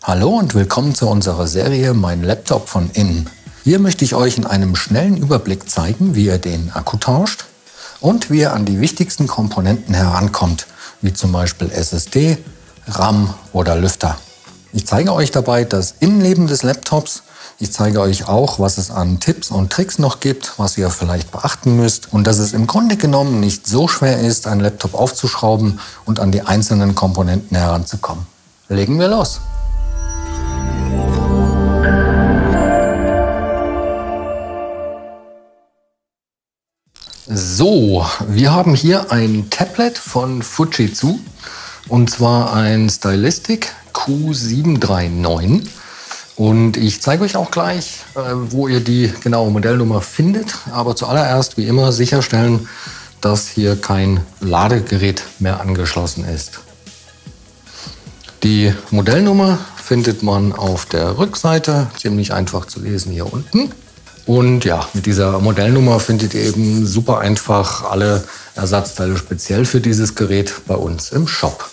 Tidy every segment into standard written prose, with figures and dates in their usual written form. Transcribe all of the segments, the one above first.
Hallo und willkommen zu unserer Serie Mein Laptop von innen. Hier möchte ich euch in einem schnellen Überblick zeigen, wie ihr den Akku tauscht und wie ihr an die wichtigsten Komponenten herankommt, wie zum Beispiel SSD, RAM oder Lüfter. Ich zeige euch dabei das Innenleben des Laptops. Ich zeige euch auch, was es an Tipps und Tricks noch gibt, was ihr vielleicht beachten müsst und dass es im Grunde genommen nicht so schwer ist, einen Laptop aufzuschrauben und an die einzelnen Komponenten heranzukommen. Legen wir los! So, wir haben hier ein Tablet von Fujitsu und zwar ein Stylistic Q739. Und ich zeige euch auch gleich, wo ihr die genaue Modellnummer findet. Aber zuallererst, wie immer, sicherstellen, dass hier kein Ladegerät mehr angeschlossen ist. Die Modellnummer findet man auf der Rückseite, ziemlich einfach zu lesen hier unten. Und ja, mit dieser Modellnummer findet ihr eben super einfach alle Ersatzteile speziell für dieses Gerät bei uns im Shop.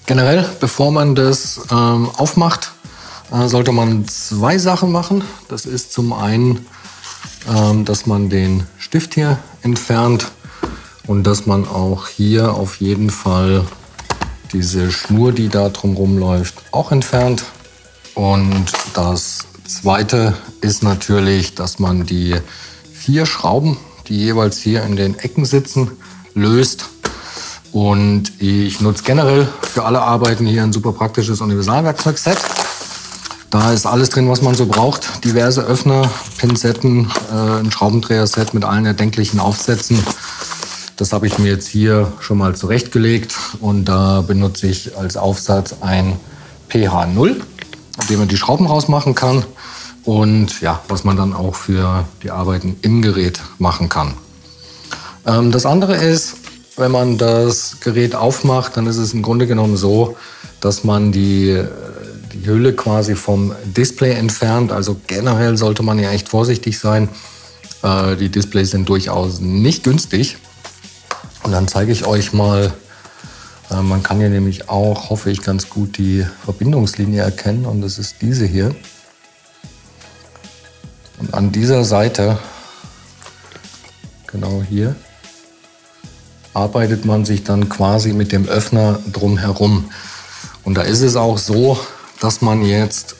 Generell, bevor man das aufmacht, sollte man zwei Sachen machen. Das ist zum einen, dass man den Stift hier entfernt und dass man auch hier auf jeden Fall diese Schnur, die da drumherum läuft, auch entfernt. Und das zweite ist natürlich, dass man die 4 Schrauben, die jeweils hier in den Ecken sitzen, löst. Und ich nutze generell für alle Arbeiten hier ein super praktisches Universalwerkzeugset. Da ist alles drin, was man so braucht. Diverse Öffner, Pinzetten, ein Schraubendreher-Set mit allen erdenklichen Aufsätzen. Das habe ich mir jetzt hier schon mal zurechtgelegt. Und da benutze ich als Aufsatz ein PH0, mit dem man die Schrauben rausmachen kann. Und ja, was man dann auch für die Arbeiten im Gerät machen kann. Das andere ist, wenn man das Gerät aufmacht, dann ist es im Grunde genommen so, dass man die Hülle quasi vom Display entfernt. Also generell sollte man ja echt vorsichtig sein. Die Displays sind durchaus nicht günstig. Und dann zeige ich euch mal, man kann hier nämlich auch, hoffe ich, ganz gut die Verbindungslinie erkennen. Und das ist diese hier. Und an dieser Seite, genau hier, arbeitet man sich dann quasi mit dem Öffner drumherum. Und da ist es auch so, dass man jetzt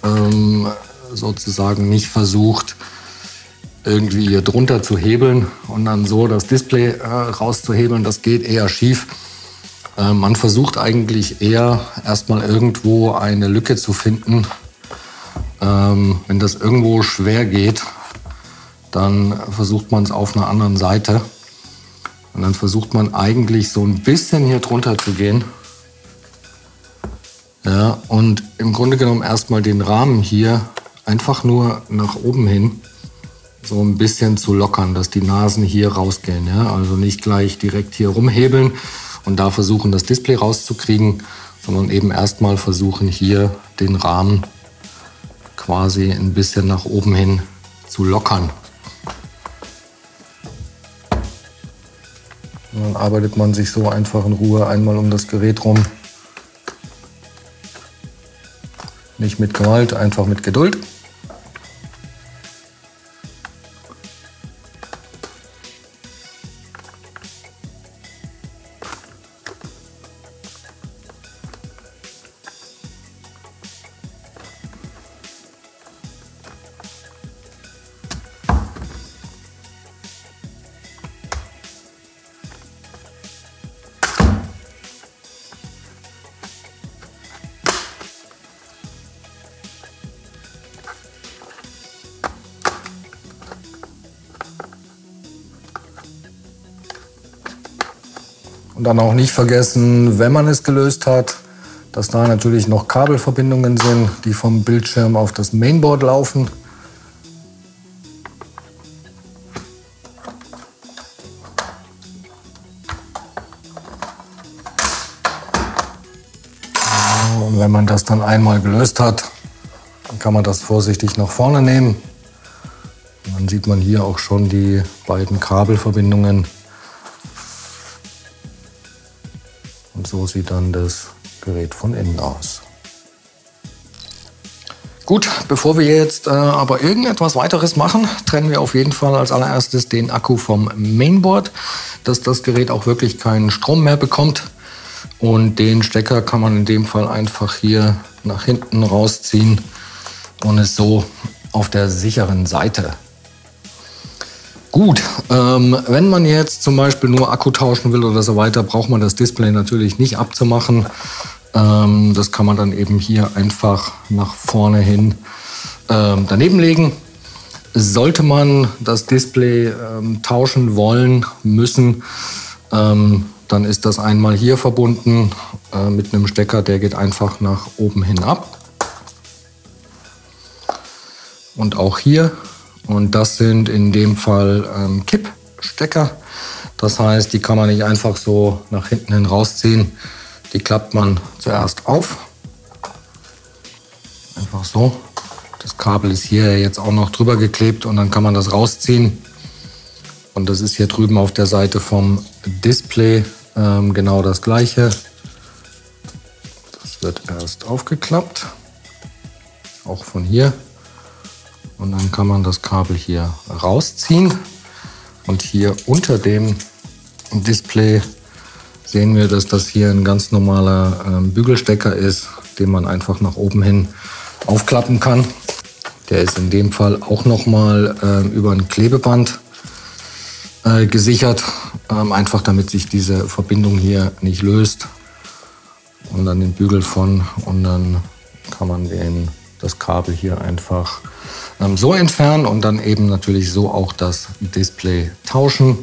sozusagen nicht versucht, irgendwie hier drunter zu hebeln und dann so das Display rauszuhebeln. Das geht eher schief. Man versucht eigentlich eher erstmal irgendwo eine Lücke zu finden. Wenn das irgendwo schwer geht, dann versucht man es auf einer anderen Seite. Und dann versucht man eigentlich so ein bisschen hier drunter zu gehen. Ja, und im Grunde genommen erstmal den Rahmen hier einfach nur nach oben hin so ein bisschen zu lockern, dass die Nasen hier rausgehen. Ja? Also nicht gleich direkt hier rumhebeln und da versuchen, das Display rauszukriegen, sondern eben erstmal versuchen, hier den Rahmen quasi ein bisschen nach oben hin zu lockern. Und dann arbeitet man sich so einfach in Ruhe einmal um das Gerät rum. Nicht mit Gewalt, einfach mit Geduld. Und dann auch nicht vergessen, wenn man es gelöst hat, dass da natürlich noch Kabelverbindungen sind, die vom Bildschirm auf das Mainboard laufen. Und wenn man das dann einmal gelöst hat, dann kann man das vorsichtig nach vorne nehmen. Und dann sieht man hier auch schon die beiden Kabelverbindungen. Und so sieht dann das Gerät von innen aus. Gut, bevor wir jetzt aber irgendetwas weiteres machen, trennen wir auf jeden Fall als allererstes den Akku vom Mainboard, dass das Gerät auch wirklich keinen Strom mehr bekommt. Und den Stecker kann man in dem Fall einfach hier nach hinten rausziehen und ist so auf der sicheren Seite. Gut, wenn man jetzt zum Beispiel nur Akku tauschen will oder so weiter, braucht man das Display natürlich nicht abzumachen. Das kann man dann eben hier einfach nach vorne hin daneben legen. Sollte man das Display tauschen wollen, müssen, dann ist das einmal hier verbunden mit einem Stecker, der geht einfach nach oben hin ab. Und auch hier. Und das sind in dem Fall Kippstecker. Das heißt, die kann man nicht einfach so nach hinten hin rausziehen. Die klappt man zuerst auf. Einfach so. Das Kabel ist hier jetzt auch noch drüber geklebt und dann kann man das rausziehen. Und das ist hier drüben auf der Seite vom Display genau das gleiche. Das wird erst aufgeklappt. Auch von hier. Und dann kann man das Kabel hier rausziehen. Und hier unter dem Display sehen wir, dass das hier ein ganz normaler Bügelstecker ist, den man einfach nach oben hin aufklappen kann. Der ist in dem Fall auch nochmal über ein Klebeband gesichert, einfach damit sich diese Verbindung hier nicht löst. Und dann den Bügel von und dann kann man das Kabel hier einfach so entfernen und dann eben natürlich so auch das Display tauschen.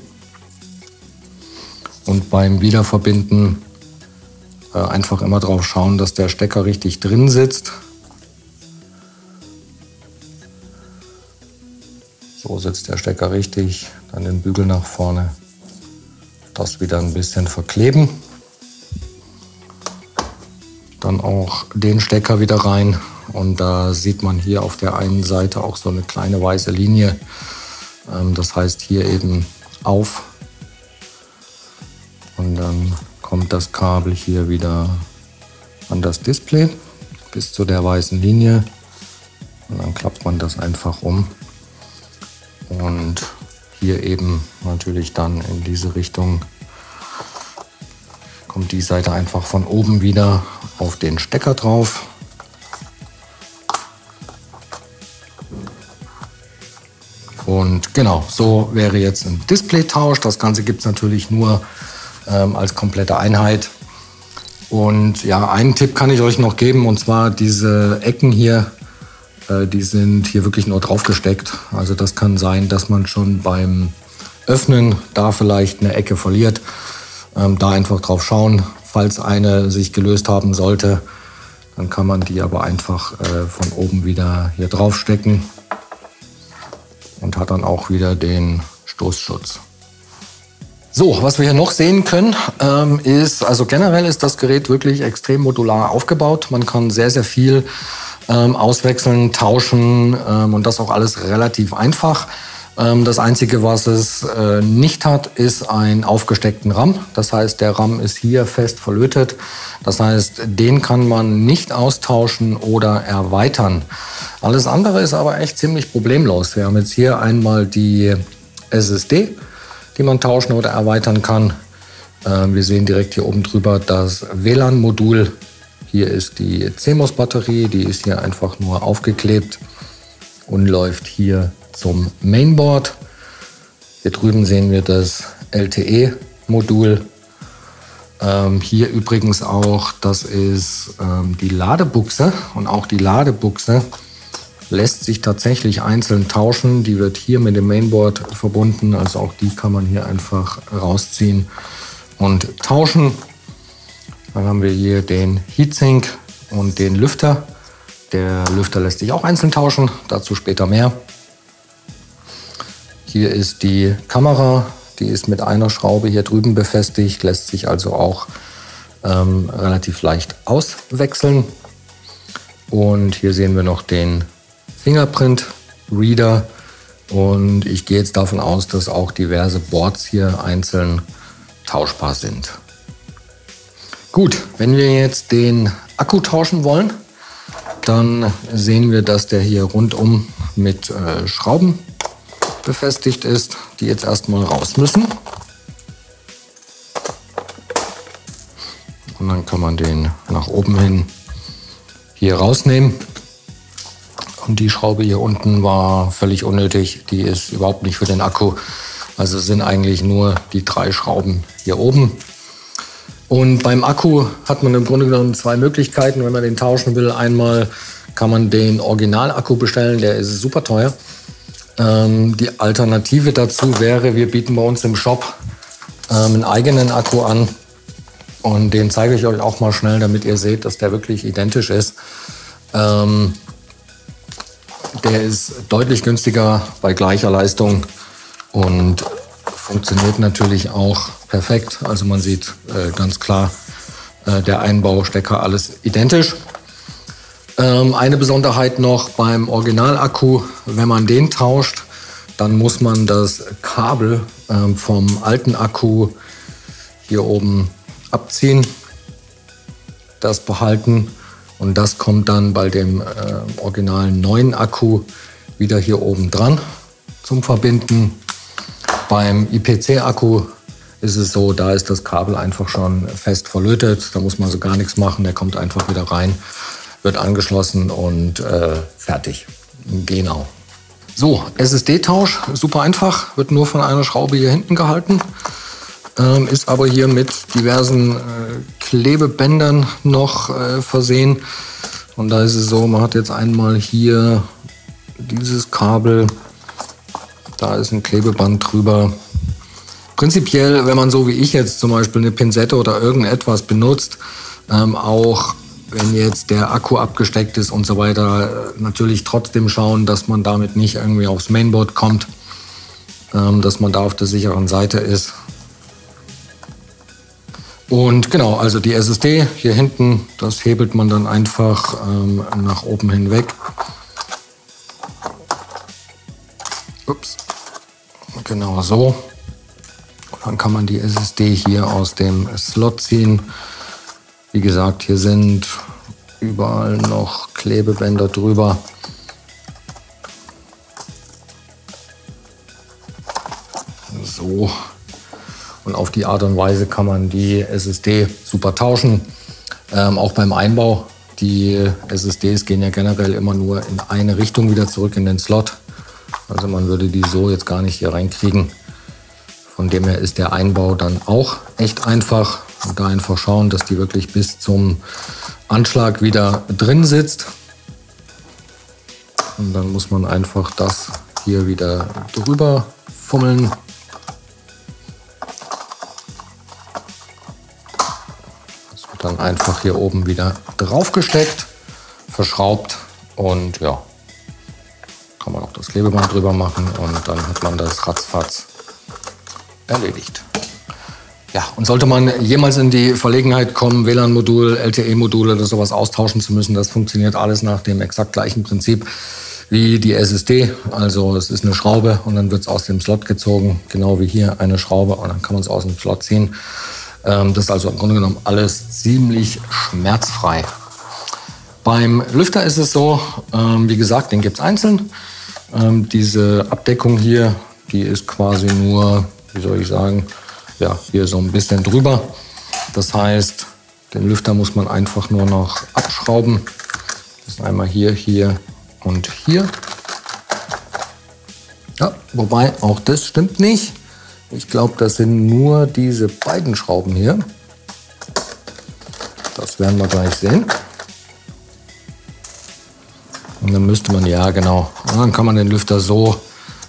Und beim Wiederverbinden einfach immer drauf schauen, dass der Stecker richtig drin sitzt. So sitzt der Stecker richtig. Dann den Bügel nach vorne. Das wieder ein bisschen verkleben. Dann auch den Stecker wieder rein. Und da sieht man hier auf der einen Seite auch so eine kleine weiße Linie. Das heißt hier eben auf. Und dann kommt das Kabel hier wieder an das Display bis zu der weißen Linie. Und dann klappt man das einfach um. Und hier eben natürlich dann in diese Richtung kommt die Seite einfach von oben wieder auf den Stecker drauf. Und genau, so wäre jetzt ein Displaytausch. Das Ganze gibt es natürlich nur als komplette Einheit. Und ja, einen Tipp kann ich euch noch geben, und zwar diese Ecken hier, die sind hier wirklich nur drauf gesteckt. Also das kann sein, dass man schon beim Öffnen da vielleicht eine Ecke verliert. Da einfach drauf schauen, falls eine sich gelöst haben sollte, dann kann man die aber einfach von oben wieder hier drauf stecken und hat dann auch wieder den Stoßschutz. So, was wir hier noch sehen können, ist, also generell ist das Gerät wirklich extrem modular aufgebaut. Man kann sehr, sehr viel auswechseln, tauschen und das auch alles relativ einfach. Das Einzige, was es nicht hat, ist einen aufgesteckten RAM. Das heißt, der RAM ist hier fest verlötet. Das heißt, den kann man nicht austauschen oder erweitern. Alles andere ist aber echt ziemlich problemlos. Wir haben jetzt hier einmal die SSD, die man tauschen oder erweitern kann. Wir sehen direkt hier oben drüber das WLAN-Modul. Hier ist die CMOS-Batterie, die ist hier einfach nur aufgeklebt und läuft hier zum Mainboard. Hier drüben sehen wir das LTE-Modul. Hier übrigens auch, das ist die Ladebuchse, und auch die Ladebuchse lässt sich tatsächlich einzeln tauschen. Die wird hier mit dem Mainboard verbunden, also auch die kann man hier einfach rausziehen und tauschen. Dann haben wir hier den Heatsink und den Lüfter. Der Lüfter lässt sich auch einzeln tauschen, dazu später mehr. Hier ist die Kamera, die ist mit einer Schraube hier drüben befestigt, lässt sich also auch relativ leicht auswechseln. Und hier sehen wir noch den Fingerprint Reader, und ich gehe jetzt davon aus, dass auch diverse Boards hier einzeln tauschbar sind. Gut, wenn wir jetzt den Akku tauschen wollen, dann sehen wir, dass der hier rundum mit Schrauben befestigt ist, die jetzt erstmal raus müssen. Und dann kann man den nach oben hin hier rausnehmen. Und die Schraube hier unten war völlig unnötig. Die ist überhaupt nicht für den Akku. Also es sind eigentlich nur die 3 Schrauben hier oben. Und beim Akku hat man im Grunde genommen 2 Möglichkeiten, wenn man den tauschen will. Einmal kann man den Original-Akku bestellen, der ist super teuer. Die Alternative dazu wäre, wir bieten bei uns im Shop einen eigenen Akku an. Und den zeige ich euch auch mal schnell, damit ihr seht, dass der wirklich identisch ist. Der ist deutlich günstiger bei gleicher Leistung und funktioniert natürlich auch perfekt. Also man sieht ganz klar, der Einbau, Stecker, alles identisch. Eine Besonderheit noch beim Originalakku, wenn man den tauscht, dann muss man das Kabel vom alten Akku hier oben abziehen, das behalten und das kommt dann bei dem originalen neuen Akku wieder hier oben dran zum Verbinden. Beim IPC-Akku ist es so, da ist das Kabel einfach schon fest verlötet, da muss man so gar nichts machen, der kommt einfach wieder rein, wird angeschlossen und fertig. Genau. So, SSD-Tausch, super einfach, wird nur von einer Schraube hier hinten gehalten. Ist aber hier mit diversen Klebebändern noch versehen. Und da ist es so, man hat jetzt einmal hier dieses Kabel, da ist ein Klebeband drüber. Prinzipiell, wenn man so wie ich jetzt zum Beispiel eine Pinzette oder irgendetwas benutzt, auch wenn jetzt der Akku abgesteckt ist und so weiter, natürlich trotzdem schauen, dass man damit nicht irgendwie aufs Mainboard kommt, dass man da auf der sicheren Seite ist. Und genau, also die SSD hier hinten, das hebelt man dann einfach nach oben hinweg. Ups. Genau so. Und dann kann man die SSD hier aus dem Slot ziehen. Wie gesagt, hier sind überall noch Klebebänder drüber. So. Und auf die Art und Weise kann man die SSD super tauschen. Auch beim Einbau. Die SSDs gehen ja generell immer nur in eine Richtung wieder zurück in den Slot. Also man würde die so jetzt gar nicht hier reinkriegen. Von dem her ist der Einbau dann auch echt einfach. Und da einfach schauen, dass die wirklich bis zum Anschlag wieder drin sitzt. Und dann muss man einfach das hier wieder drüber fummeln. Dann einfach hier oben wieder drauf gesteckt, verschraubt und ja, kann man auch das Klebeband drüber machen und dann hat man das ratzfatz erledigt. Ja, und sollte man jemals in die Verlegenheit kommen, WLAN-Modul, LTE-Modul oder sowas austauschen zu müssen, das funktioniert alles nach dem exakt gleichen Prinzip wie die SSD. Also es ist eine Schraube und dann wird es aus dem Slot gezogen, genau wie hier eine Schraube und dann kann man es aus dem Slot ziehen. Das ist also im Grunde genommen alles ziemlich schmerzfrei. Beim Lüfter ist es so, wie gesagt, den gibt es einzeln. Diese Abdeckung hier, die ist quasi nur, wie soll ich sagen, ja, hier so ein bisschen drüber. Das heißt, den Lüfter muss man einfach nur noch abschrauben. Das ist einmal hier, hier und hier. Ja, wobei auch das stimmt nicht. Ich glaube, das sind nur diese beiden Schrauben hier. Das werden wir gleich sehen. Und dann müsste man, ja genau, und dann kann man den Lüfter so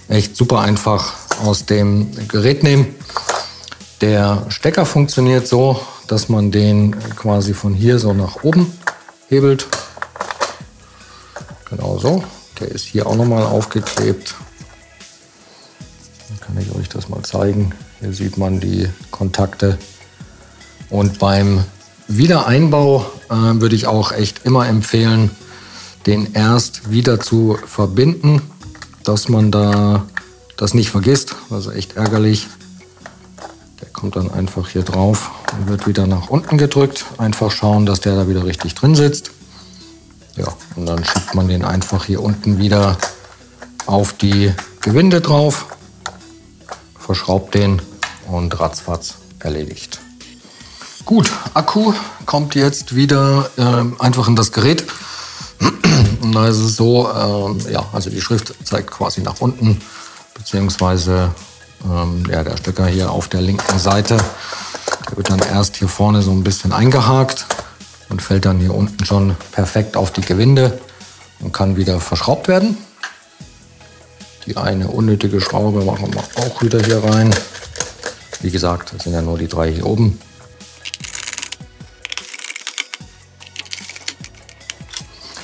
echt super einfach aus dem Gerät nehmen. Der Stecker funktioniert so, dass man den quasi von hier so nach oben hebelt. Genau so. Der ist hier auch nochmal aufgeklebt. Dann kann ich euch das mal zeigen. Hier sieht man die Kontakte. Und beim Wiedereinbau würde ich auch echt immer empfehlen, den erst wieder zu verbinden, dass man da das nicht vergisst. Also echt ärgerlich. Der kommt dann einfach hier drauf und wird wieder nach unten gedrückt. Einfach schauen, dass der da wieder richtig drin sitzt. Ja, und dann schiebt man den einfach hier unten wieder auf die Gewinde drauf, verschraubt den und ratzfatz erledigt. Gut, Akku kommt jetzt wieder einfach in das Gerät. Und da ist es so, ja, also die Schrift zeigt quasi nach unten, beziehungsweise ja, der Stecker hier auf der linken Seite. Der wird dann erst hier vorne so ein bisschen eingehakt und fällt dann hier unten schon perfekt auf die Gewinde und kann wieder verschraubt werden. Die eine unnötige Schraube machen wir auch wieder hier rein. Wie gesagt, das sind ja nur die 3 hier oben.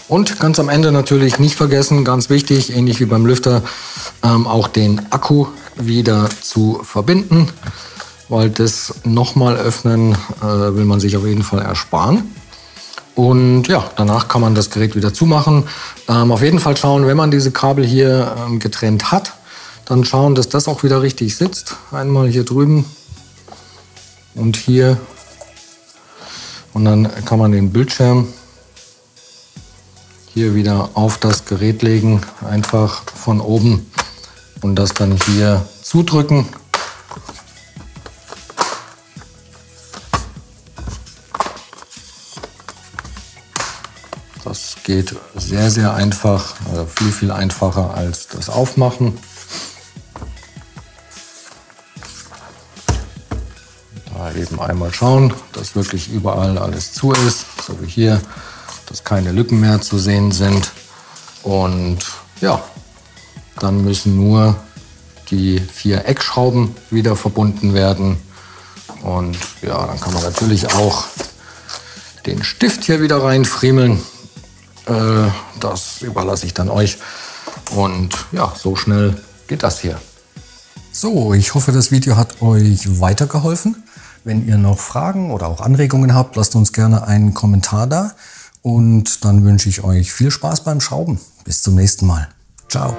Und ganz am Ende natürlich nicht vergessen, ganz wichtig, ähnlich wie beim Lüfter, auch den Akku wieder zu verbinden, weil das nochmal öffnen will man sich auf jeden Fall ersparen. Und ja, danach kann man das Gerät wieder zumachen. Auf jeden Fall schauen, wenn man diese Kabel hier getrennt hat, dann schauen, dass das auch wieder richtig sitzt. Einmal hier drüben und hier. Und dann kann man den Bildschirm hier wieder auf das Gerät legen, einfach von oben und das dann hier zudrücken. Das geht sehr, sehr einfach, also viel, viel einfacher als das Aufmachen. Da eben einmal schauen, dass wirklich überall alles zu ist, so wie hier, dass keine Lücken mehr zu sehen sind. Und ja, dann müssen nur die 4 Eckschrauben wieder verbunden werden. Und ja, dann kann man natürlich auch den Stift hier wieder reinfriemeln. Das überlasse ich dann euch. Und ja, so schnell geht das hier. So, ich hoffe, das Video hat euch weitergeholfen. Wenn ihr noch Fragen oder auch Anregungen habt, lasst uns gerne einen Kommentar da. Und dann wünsche ich euch viel Spaß beim Schrauben. Bis zum nächsten Mal. Ciao.